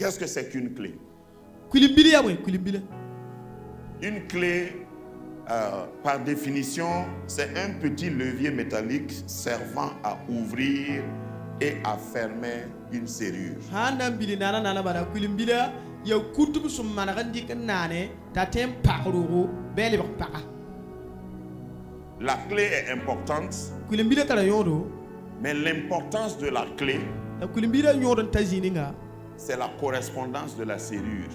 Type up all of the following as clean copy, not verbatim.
Qu'est-ce que c'est qu'une clé? Une clé, par définition, c'est un petit levier métallique servant à ouvrir et à fermer une serrure. La clé est importante, mais l'importance de la clé, c'est la correspondance de la serrure.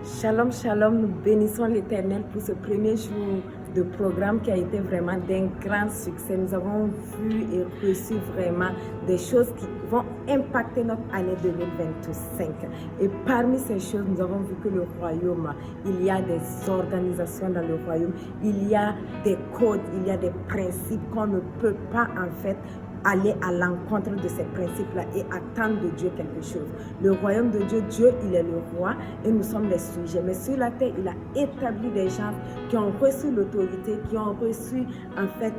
Shalom, shalom, nous bénissons l'Éternel pour ce premier jour de programme qui a été vraiment d'un grand succès. Nous avons vu et reçu vraiment des choses qui vont impacter notre année 2025. Et parmi ces choses, nous avons vu que le royaume, il y a des organisations dans le royaume, il y a des codes, il y a des principes qu'on ne peut pas en fait aller à l'encontre de ces principes-là et attendre de Dieu quelque chose. Le royaume de Dieu, Dieu, il est le roi et nous sommes les sujets. Mais sur la terre, il a établi des gens qui ont reçu l'autorité, qui ont reçu en fait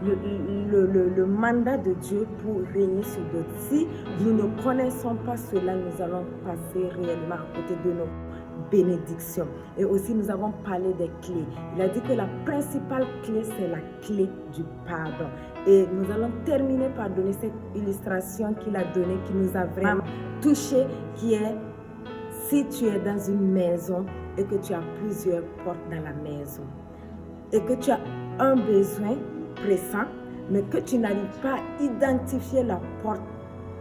le mandat de Dieu pour régner sur d'autres. Si nous ne connaissons pas cela, nous allons passer réellement à côté de nos bénédictions. Et aussi, nous avons parlé des clés. Il a dit que la principale clé, c'est la clé du pardon. Et nous allons terminer par donner cette illustration qu'il a donnée, qui nous a vraiment touché, qui est si tu es dans une maison et que tu as plusieurs portes dans la maison et que tu as un besoin pressant, mais que tu n'arrives pas à identifier la porte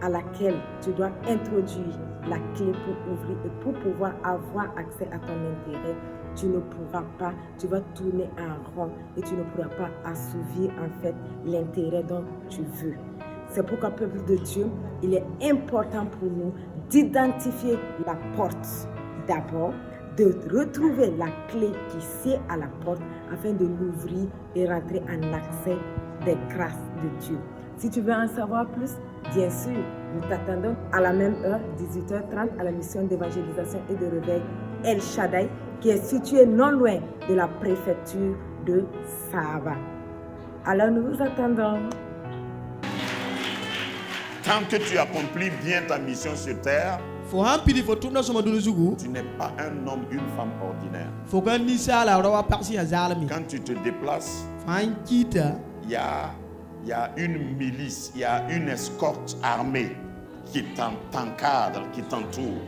à laquelle tu dois introduire la clé pour ouvrir et pour pouvoir avoir accès à ton intérêt, tu ne pourras pas, tu vas tourner en rond et tu ne pourras pas assouvir en fait l'intérêt dont tu veux. C'est pourquoi, peuple de Dieu, il est important pour nous d'identifier la porte d'abord, de retrouver la clé qui sied à la porte afin de l'ouvrir et rentrer en accès des grâces de Dieu. Si tu veux en savoir plus, bien sûr, nous t'attendons à la même heure, 18h30, à la mission d'évangélisation et de réveil El Shaddai, qui est située non loin de la préfecture de Sahaba. Alors nous vous attendons. Tant que tu accomplis bien ta mission sur terre, tu n'es pas un homme, une femme ordinaire. Quand tu te déplaces, il y a une milice, il y a une escorte armée qui t'encadre, qui t'entoure.